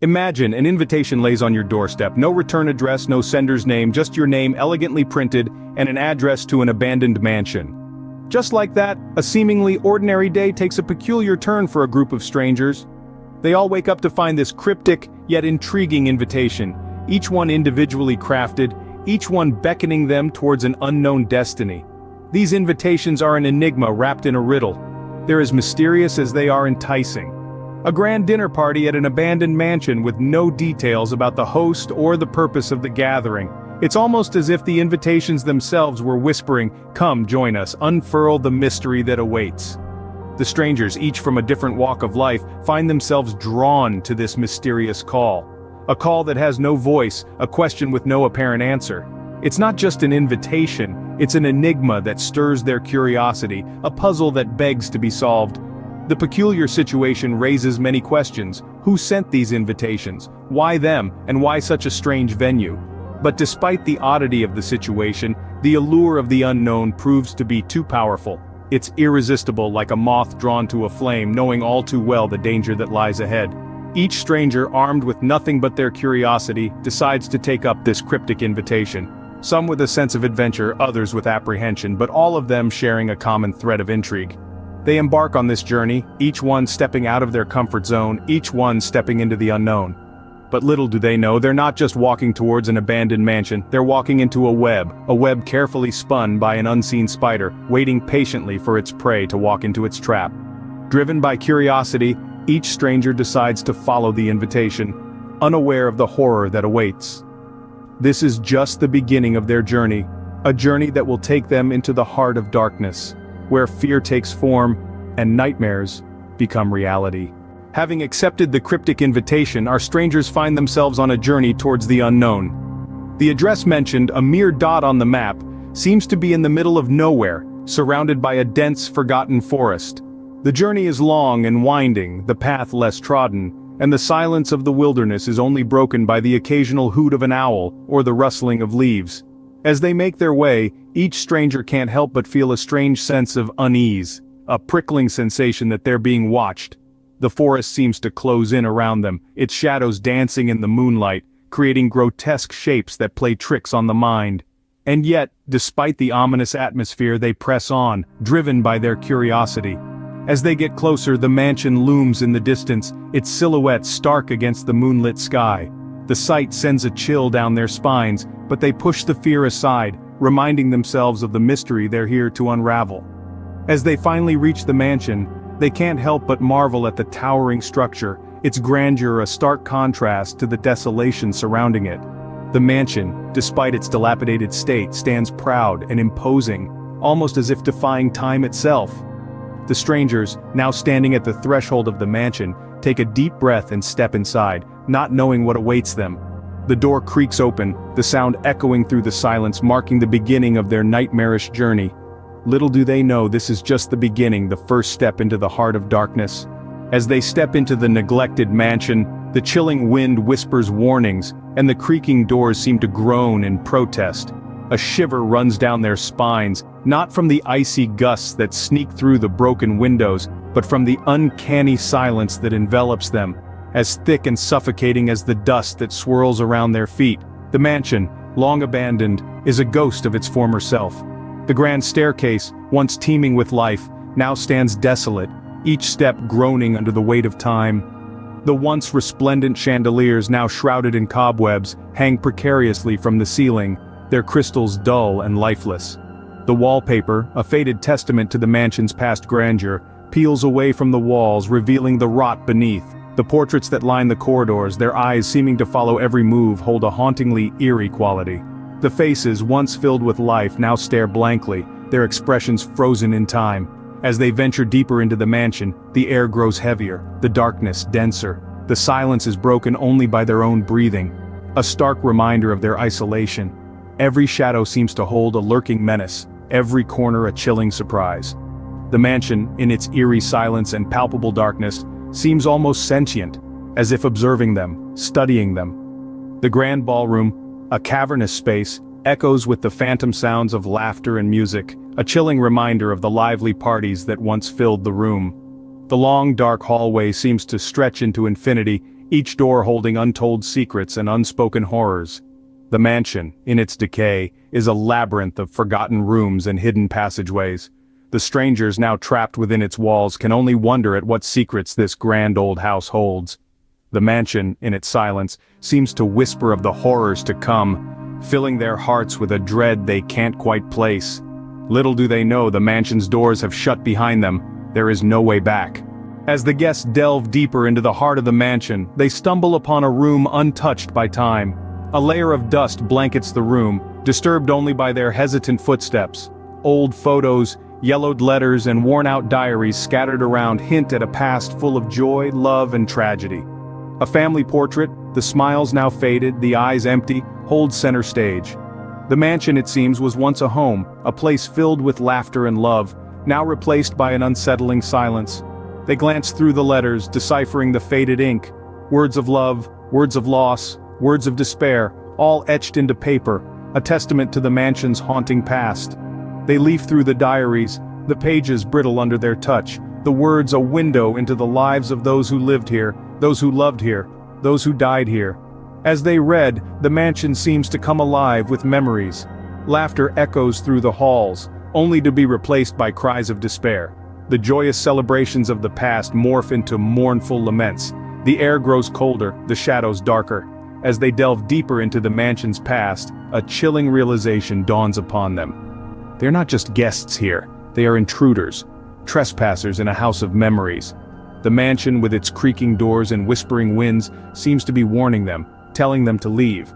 Imagine an invitation lays on your doorstep, no return address, no sender's name, just your name elegantly printed and an address to an abandoned mansion. Just like that, a seemingly ordinary day takes a peculiar turn for a group of strangers. They all wake up to find this cryptic, yet intriguing invitation, each one individually crafted, each one beckoning them towards an unknown destiny. These invitations are an enigma wrapped in a riddle. They're as mysterious as they are enticing. A grand dinner party at an abandoned mansion with no details about the host or the purpose of the gathering. It's almost as if the invitations themselves were whispering, "Come join us, unfurl the mystery that awaits." The strangers, each from a different walk of life, find themselves drawn to this mysterious call. A call that has no voice, a question with no apparent answer. It's not just an invitation, it's an enigma that stirs their curiosity, a puzzle that begs to be solved. The peculiar situation raises many questions. Who sent these invitations? Why them, and why such a strange venue? But despite the oddity of the situation, the allure of the unknown proves to be too powerful. It's irresistible, like a moth drawn to a flame, knowing all too well the danger that lies ahead. Each stranger, armed with nothing but their curiosity, decides to take up this cryptic invitation. Some with a sense of adventure, others with apprehension, but all of them sharing a common thread of intrigue. They embark on this journey, each one stepping out of their comfort zone, each one stepping into the unknown. But little do they know, they're not just walking towards an abandoned mansion, they're walking into a web carefully spun by an unseen spider, waiting patiently for its prey to walk into its trap. Driven by curiosity, each stranger decides to follow the invitation, unaware of the horror that awaits. This is just the beginning of their journey, a journey that will take them into the heart of darkness, where fear takes form and nightmares become reality. Having accepted the cryptic invitation, our strangers find themselves on a journey towards the unknown. The address mentioned, a mere dot on the map, seems to be in the middle of nowhere, surrounded by a dense, forgotten forest. The journey is long and winding, the path less trodden, and the silence of the wilderness is only broken by the occasional hoot of an owl or the rustling of leaves. As they make their way, each stranger can't help but feel a strange sense of unease, a prickling sensation that they're being watched. The forest seems to close in around them, its shadows dancing in the moonlight, creating grotesque shapes that play tricks on the mind. And yet, despite the ominous atmosphere, they press on, driven by their curiosity. As they get closer, the mansion looms in the distance, its silhouette stark against the moonlit sky. The sight sends a chill down their spines, but they push the fear aside, reminding themselves of the mystery they're here to unravel. As they finally reach the mansion, they can't help but marvel at the towering structure, its grandeur a stark contrast to the desolation surrounding it. The mansion, despite its dilapidated state, stands proud and imposing, almost as if defying time itself. The strangers, now standing at the threshold of the mansion, take a deep breath and step inside, not knowing what awaits them. The door creaks open, the sound echoing through the silence, marking the beginning of their nightmarish journey. Little do they know this is just the beginning, the first step into the heart of darkness. As they step into the neglected mansion, the chilling wind whispers warnings, and the creaking doors seem to groan in protest. A shiver runs down their spines, not from the icy gusts that sneak through the broken windows, but from the uncanny silence that envelops them, as thick and suffocating as the dust that swirls around their feet. The mansion, long abandoned, is a ghost of its former self. The grand staircase, once teeming with life, now stands desolate, each step groaning under the weight of time. The once resplendent chandeliers, now shrouded in cobwebs, hang precariously from the ceiling, their crystals dull and lifeless. The wallpaper, a faded testament to the mansion's past grandeur, peels away from the walls, revealing the rot beneath. The portraits that line the corridors, their eyes seeming to follow every move, hold a hauntingly eerie quality. The faces, once filled with life, now stare blankly, their expressions frozen in time. As they venture deeper into the mansion, the air grows heavier, the darkness denser. The silence is broken only by their own breathing, a stark reminder of their isolation. Every shadow seems to hold a lurking menace, every corner a chilling surprise. The mansion, in its eerie silence and palpable darkness, seems almost sentient, as if observing them, studying them. The grand ballroom, a cavernous space, echoes with the phantom sounds of laughter and music, a chilling reminder of the lively parties that once filled the room. The long dark hallway seems to stretch into infinity, each door holding untold secrets and unspoken horrors. The mansion, in its decay, is a labyrinth of forgotten rooms and hidden passageways. The strangers now trapped within its walls can only wonder at what secrets this grand old house holds. The mansion, in its silence, seems to whisper of the horrors to come, filling their hearts with a dread they can't quite place. Little do they know the mansion's doors have shut behind them. There is no way back. As the guests delve deeper into the heart of the mansion, they stumble upon a room untouched by time. A layer of dust blankets the room, disturbed only by their hesitant footsteps. Old photos, yellowed letters, and worn-out diaries scattered around hint at a past full of joy, love, and tragedy. A family portrait, the smiles now faded, the eyes empty, holds center stage. The mansion, it seems, was once a home, a place filled with laughter and love, now replaced by an unsettling silence. They glance through the letters, deciphering the faded ink. Words of love, words of loss, words of despair, all etched into paper, a testament to the mansion's haunting past. They leaf through the diaries, the pages brittle under their touch, the words a window into the lives of those who lived here, those who loved here, those who died here. As they read, the mansion seems to come alive with memories. Laughter echoes through the halls, only to be replaced by cries of despair. The joyous celebrations of the past morph into mournful laments. The air grows colder, the shadows darker. As they delve deeper into the mansion's past, a chilling realization dawns upon them. They're not just guests here, they are intruders, trespassers in a house of memories. The mansion, with its creaking doors and whispering winds, seems to be warning them, telling them to leave.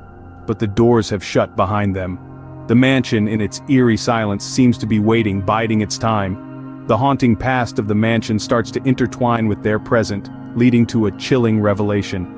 But the doors have shut behind them. The mansion, in its eerie silence, seems to be waiting, biding its time. The haunting past of the mansion starts to intertwine with their present, leading to a chilling revelation.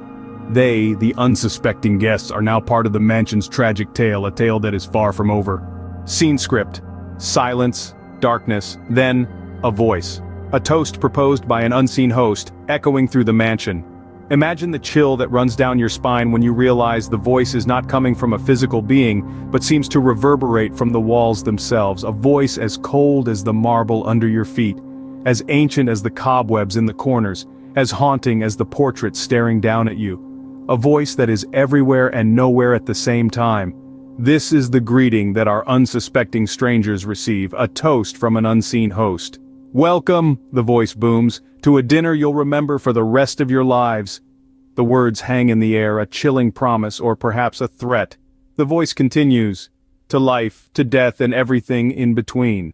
They, the unsuspecting guests, are now part of the mansion's tragic tale, a tale that is far from over. Scene script: silence, darkness, then a voice. A toast proposed by an unseen host, echoing through the mansion. Imagine the chill that runs down your spine when you realize the voice is not coming from a physical being, but seems to reverberate from the walls themselves, a voice as cold as the marble under your feet, as ancient as the cobwebs in the corners, as haunting as the portrait staring down at you. A voice that is everywhere and nowhere at the same time. This is the greeting that our unsuspecting strangers receive, a toast from an unseen host. "Welcome," the voice booms, "to a dinner you'll remember for the rest of your lives." The words hang in the air, a chilling promise or perhaps a threat. The voice continues, "To life, to death, and everything in between."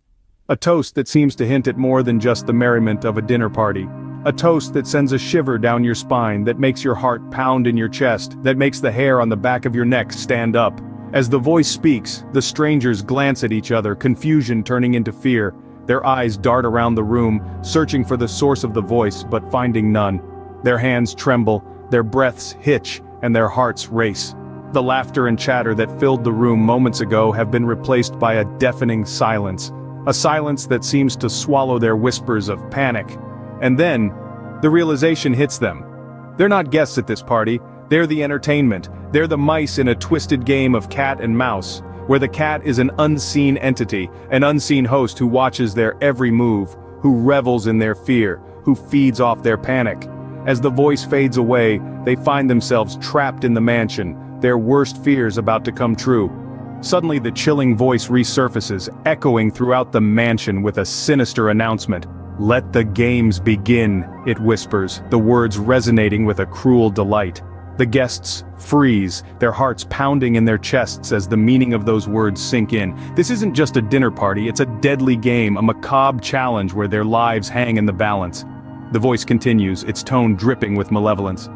A toast that seems to hint at more than just the merriment of a dinner party. A toast that sends a shiver down your spine, that makes your heart pound in your chest, that makes the hair on the back of your neck stand up. As the voice speaks, the strangers glance at each other, confusion turning into fear. Their eyes dart around the room, searching for the source of the voice, but finding none. Their hands tremble, their breaths hitch, and their hearts race. The laughter and chatter that filled the room moments ago have been replaced by a deafening silence. A silence that seems to swallow their whispers of panic. And then, the realization hits them. They're not guests at this party, they're the entertainment. They're the mice in a twisted game of cat and mouse, where the cat is an unseen entity, an unseen host who watches their every move, who revels in their fear, who feeds off their panic. As the voice fades away, they find themselves trapped in the mansion, their worst fears about to come true. Suddenly the chilling voice resurfaces, echoing throughout the mansion with a sinister announcement. "Let the games begin," it whispers, the words resonating with a cruel delight. The guests freeze, their hearts pounding in their chests as the meaning of those words sink in. This isn't just a dinner party, it's a deadly game, a macabre challenge where their lives hang in the balance. The voice continues, its tone dripping with malevolence.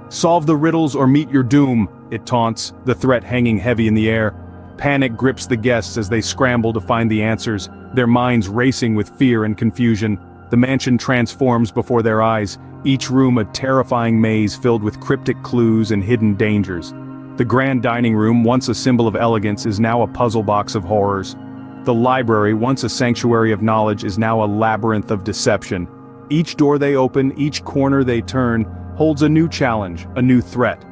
"Solve the riddles or meet your doom," it taunts, the threat hanging heavy in the air. Panic grips the guests as they scramble to find the answers, their minds racing with fear and confusion. The mansion transforms before their eyes, each room a terrifying maze filled with cryptic clues and hidden dangers. The grand dining room, once a symbol of elegance, is now a puzzle box of horrors. The library, once a sanctuary of knowledge, is now a labyrinth of deception. Each door they open, each corner they turn, holds a new challenge, a new threat.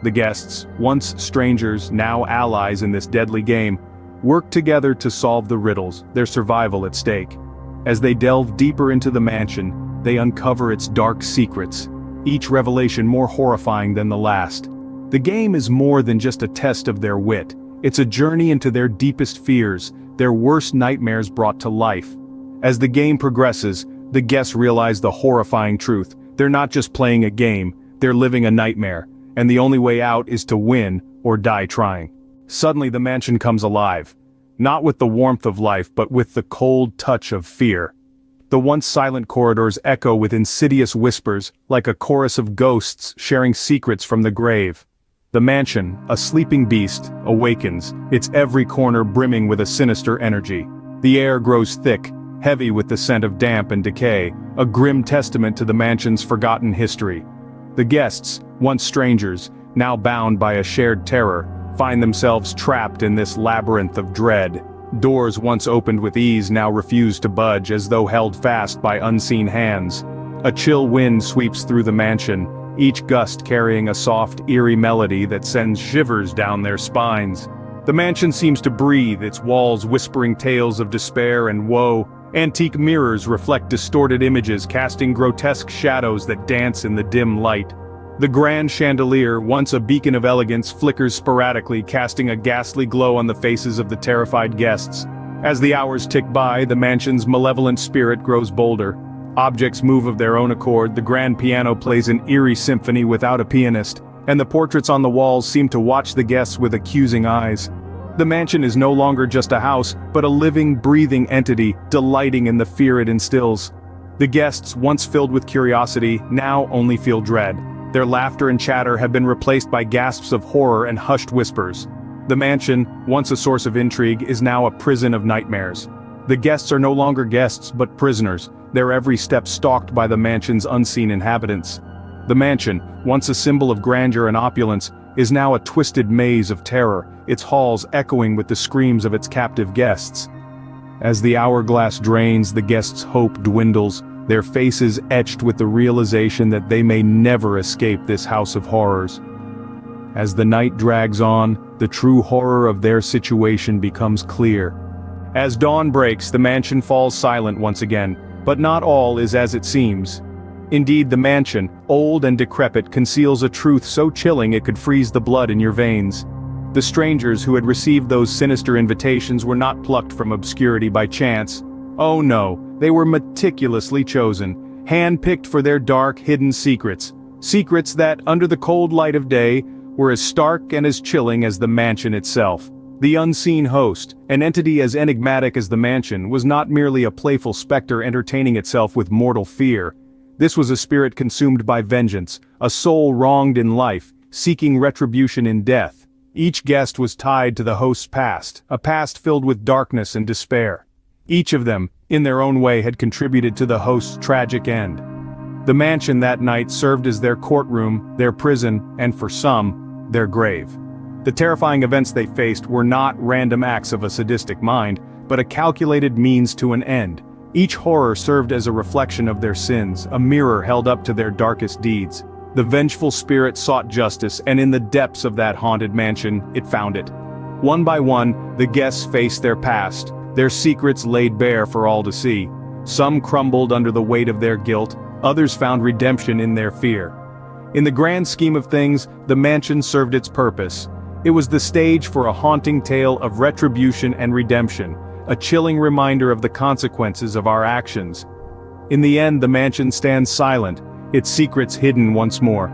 The guests, once strangers, now allies in this deadly game, work together to solve the riddles, their survival at stake. As they delve deeper into the mansion, they uncover its dark secrets. each revelation more horrifying than the last. The game is more than just a test of their wit. It's a journey into their deepest fears, their worst nightmares brought to life. As the game progresses, the guests realize the horrifying truth. They're not just playing a game, they're living a nightmare, and the only way out is to win or die trying. Suddenly the mansion comes alive. Not with the warmth of life, but with the cold touch of fear. The once silent corridors echo with insidious whispers, like a chorus of ghosts sharing secrets from the grave. The mansion, a sleeping beast, awakens, its every corner brimming with a sinister energy. The air grows thick, heavy with the scent of damp and decay, a grim testament to the mansion's forgotten history. The guests, once strangers, now bound by a shared terror, find themselves trapped in this labyrinth of dread. Doors once opened with ease now refuse to budge as though held fast by unseen hands. A chill wind sweeps through the mansion, each gust carrying a soft, eerie melody that sends shivers down their spines. The mansion seems to breathe, its walls whispering tales of despair and woe. Antique mirrors reflect distorted images, casting grotesque shadows that dance in the dim light. The grand chandelier, once a beacon of elegance, flickers sporadically, casting a ghastly glow on the faces of the terrified guests. As the hours tick by, the mansion's malevolent spirit grows bolder. Objects move of their own accord, the grand piano plays an eerie symphony without a pianist, and the portraits on the walls seem to watch the guests with accusing eyes. The mansion is no longer just a house, but a living, breathing entity, delighting in the fear it instills. The guests, once filled with curiosity, now only feel dread. Their laughter and chatter have been replaced by gasps of horror and hushed whispers. The mansion, once a source of intrigue, is now a prison of nightmares. The guests are no longer guests but prisoners, their every step stalked by the mansion's unseen inhabitants. The mansion, once a symbol of grandeur and opulence, is now a twisted maze of terror, its halls echoing with the screams of its captive guests. As the hourglass drains, the guests' hope dwindles, their faces etched with the realization that they may never escape this house of horrors. As the night drags on, the true horror of their situation becomes clear. As dawn breaks, the mansion falls silent once again, but not all is as it seems. Indeed, the mansion, old and decrepit, conceals a truth so chilling it could freeze the blood in your veins. The strangers who had received those sinister invitations were not plucked from obscurity by chance. Oh no, they were meticulously chosen, hand-picked for their dark, hidden secrets. Secrets that, under the cold light of day, were as stark and as chilling as the mansion itself. The unseen host, an entity as enigmatic as the mansion, was not merely a playful specter entertaining itself with mortal fear. This was a spirit consumed by vengeance, a soul wronged in life, seeking retribution in death. Each guest was tied to the host's past, a past filled with darkness and despair. Each of them, in their own way, had contributed to the host's tragic end. The mansion that night served as their courtroom, their prison, and for some, their grave. The terrifying events they faced were not random acts of a sadistic mind, but a calculated means to an end. Each horror served as a reflection of their sins, a mirror held up to their darkest deeds. The vengeful spirit sought justice, and in the depths of that haunted mansion, it found it. One by one, the guests faced their past, their secrets laid bare for all to see. Some crumbled under the weight of their guilt, others found redemption in their fear. In the grand scheme of things, the mansion served its purpose. It was the stage for a haunting tale of retribution and redemption, a chilling reminder of the consequences of our actions. In the end, the mansion stands silent, its secrets hidden once more.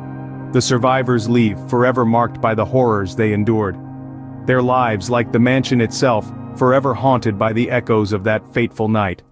The survivors leave, forever marked by the horrors they endured. Their lives, like the mansion itself, forever haunted by the echoes of that fateful night.